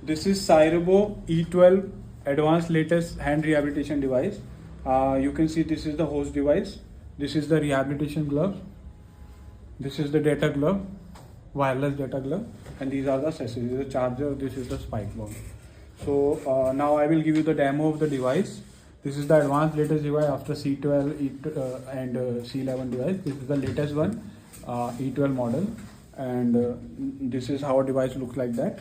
This is Syrebo E12 advanced latest hand rehabilitation device. You can see this is the host device. This is the rehabilitation glove. This is the data glove, wireless data glove, and these are the accessories. This is the charger. This is the spike ball. So now I will give you the demo of the device. This is the advanced latest device after C12 and C11 device. This is the latest one, E12 model, and this is how a device looks like that.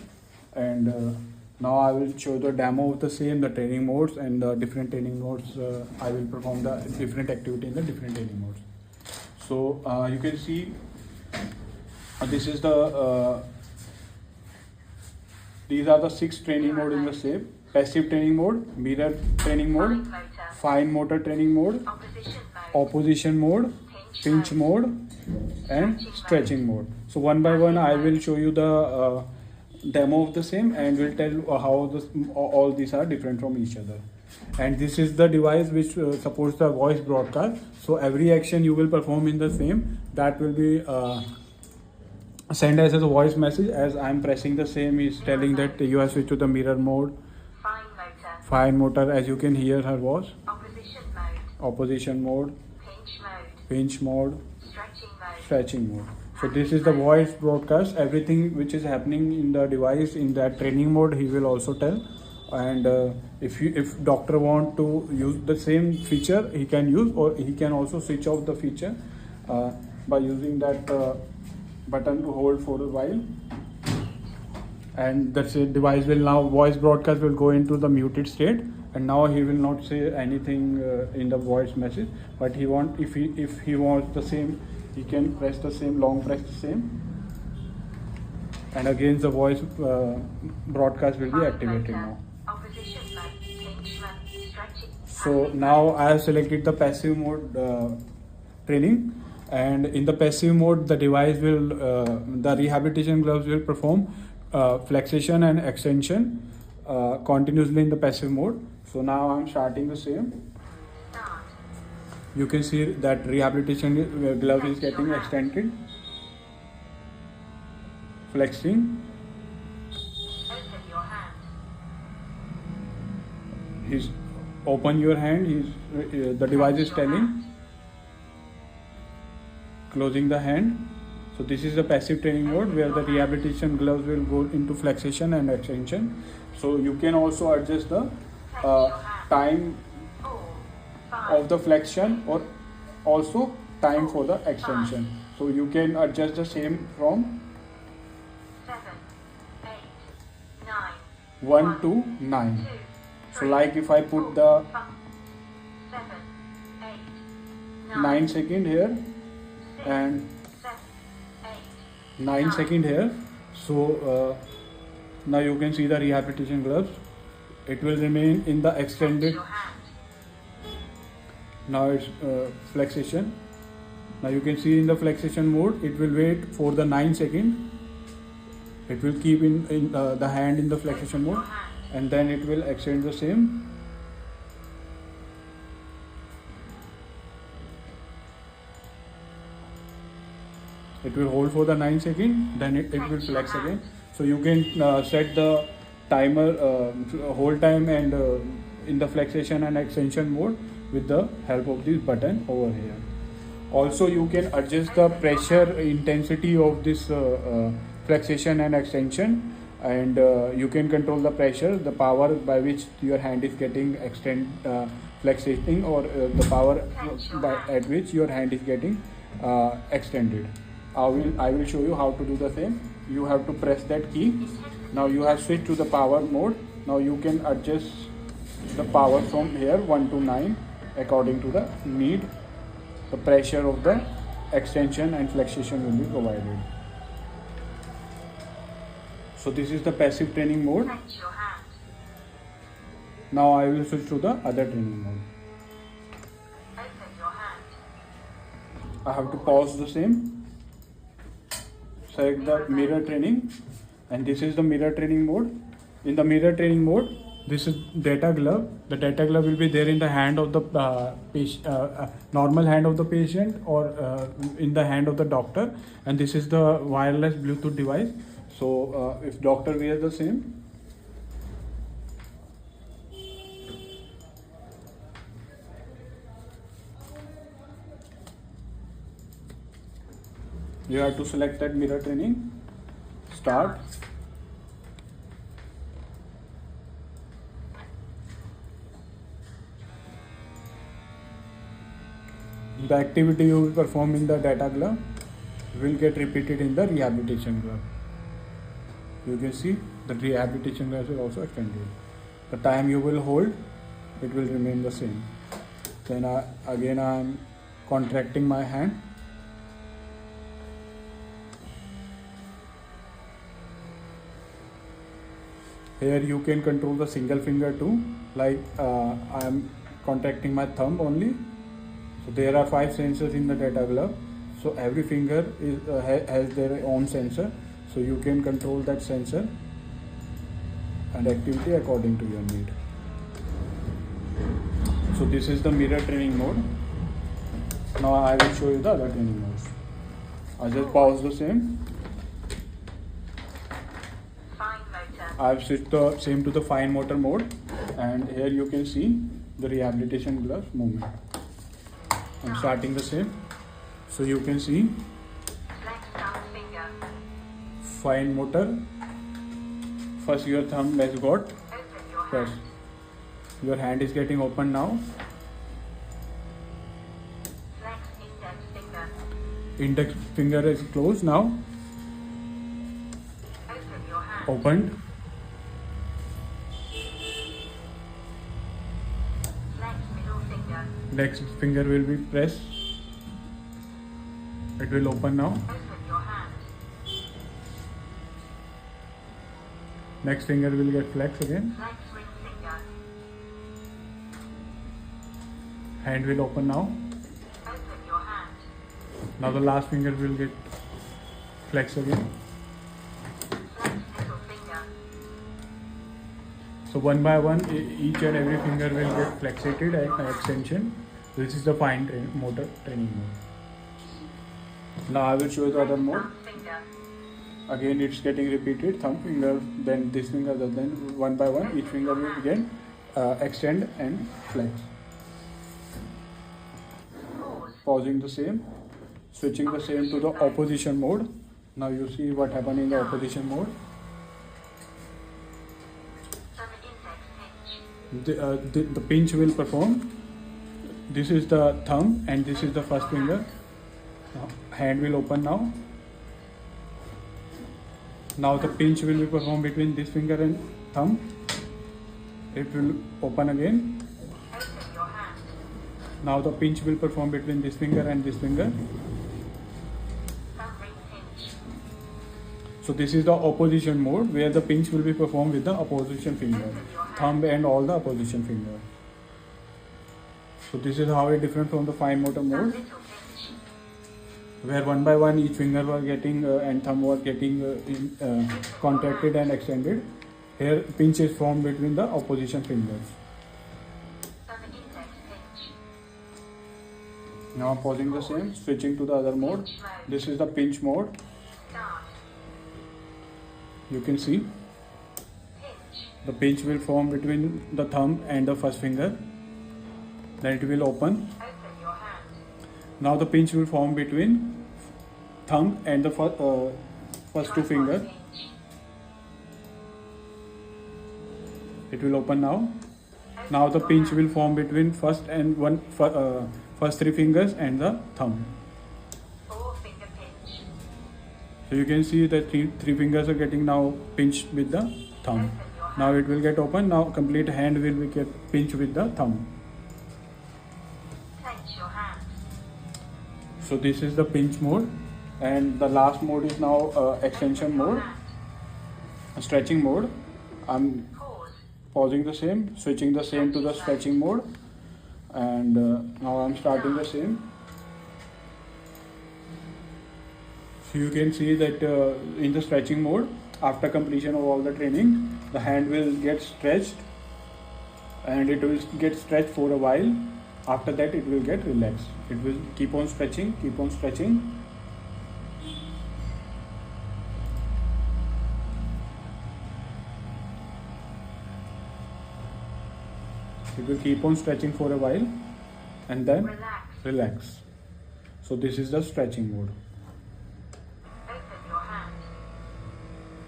And now I will show the demo of the same, the training modes and the different training modes. I will perform the different activity in the different training modes. So you can see this is the these are the 6 training modes in the same: passive training mode, mirror training mode, fine motor training mode, opposition mode, pinch mode, and stretching mode. So one by one I will show you the demo of the same, and will tell how all these are different from each other. And this is the device which supports the voice broadcast. So every action you will perform in the same, that will be sent as a voice message. As I am pressing the same, is telling that you have switched to the mirror mode, fine motor, as you can hear her voice, opposition mode, pinch mode, stretching mode. So this is the voice broadcast. Everything which is happening in the device in that training mode, he will also tell. And if doctor want to use the same feature, he can use, or he can also switch off the feature by using that button to hold for a while. And that's it. Device will now, voice broadcast will go into the muted state, and now he will not say anything in the voice message. But he want, if he wants the same, he can press the same, long press the same, and again the voice broadcast will be activated now. So now I have selected the passive mode training, and in the passive mode the device will, the rehabilitation gloves will perform flexion and extension continuously in the passive mode. So now I am starting the same. You can see that rehabilitation glove is getting extended, flexing. He's open your hand. The device is telling, closing the hand. So this is the passive training mode where the rehabilitation gloves will go into flexation and extension. So you can also adjust the time of the flexion, or also time for the extension. So you can adjust the same from 1 to 9. So like if I put the 9 second here and 9 second here. So now you can see the rehabilitation gloves. It will remain in the extended. Now it's flexation. Now you can see in the flexation mode, it will wait for the 9 second. It will keep in the hand in the flexation mode, and then it will extend the same. It will hold for the 9 second, then it will flex again. So you can set the timer, hold time, and in the flexation and extension mode with the help of this button over here. Also you can adjust the pressure intensity of this flexation and extension, and you can control the pressure, the power by which your hand is getting flexating, or the power at which your hand is getting extended. I will show you how to do the same. You have to press that key. Now you have switched to the power mode. Now you can adjust the power from here 1 to 9 according to the need. The pressure of the extension and flexation will be provided. So this is the passive training mode. Now I will switch to the other training mode. I have to pause the same, select the mirror training, and this is the mirror training mode. In the mirror training mode, this is data glove. The data glove will be there in the hand of the normal hand of the patient, or in the hand of the doctor, and this is the wireless Bluetooth device. So if doctor wears the same, You have to select that mirror training, start. The activity you will perform in the data glove will get repeated in the rehabilitation glove. You can see the rehabilitation glove is also extended. The time you will hold, it will remain the same. Then again I am contracting my hand. Here you can control the single finger too, like I am contracting my thumb only. So there are 5 sensors in the data glove. So every finger has their own sensor. So you can control that sensor and activity according to your need. So this is the mirror training mode. Now I will show you the other training modes. I just pause the same. I have switched the same to the fine motor mode, and here you can see the rehabilitation glove movement. I'm starting the same. So you can see fine motor. First your thumb has got pressed. Your hand is getting open now. Index finger is closed now. Opened. Next finger will be pressed. It will open now. Next finger will get flexed again. Hand will open now. Now the last finger will get flexed again. So one by one, each and every finger will get flexated and extension. This is the fine motor training mode. Now I will show you the other mode. Again it's getting repeated, thumb finger, then this finger, then one by one each finger will again extend and flex. Pausing the same, switching the same to the opposition mode. Now you see what happened in the opposition mode. The pinch will perform. This is the thumb and this is the first finger. Now, hand will open now. Now the pinch will be performed between this finger and thumb. It will open again. Now the pinch will perform between this finger and this finger. So this is the opposition mode where the pinch will be performed with the opposition finger, thumb and all the opposition finger. So this is how it different from the fine motor mode, where one by one each finger was getting and thumb was getting contracted and extended. Here pinch is formed between the opposition fingers. Now pausing the same, switching to the other mode. This is the pinch mode. You can see the pinch will form between the thumb and the first finger. Then it will open. Now the pinch will form between thumb and the first two fingers. It will open now. Now the pinch will form between first three fingers and the thumb. So you can see that three fingers are getting now pinched with the thumb. Now it will get open. Now complete hand will be get pinched with the thumb. So this is the pinch mode, and the last mode is now extension mode, stretching mode. I'm pausing the same, switching the same to the stretching mode, and now I'm starting the same. So you can see that in the stretching mode, after completion of all the training, the hand will get stretched and it will get stretched for a while. After that it will get relaxed. It will keep on stretching, keep on stretching. It will keep on stretching for a while and then relax. So this is the stretching mode.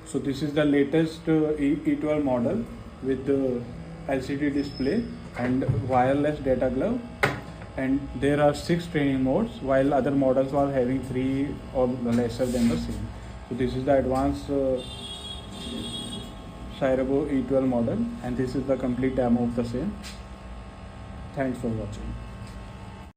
So this is the latest E12 model with the LCD display and wireless data glove, and there are 6 training modes while other models are having 3 or lesser than the same. So this is the advanced Syrebo E12 model, and this is the complete demo of the same. Thanks for watching.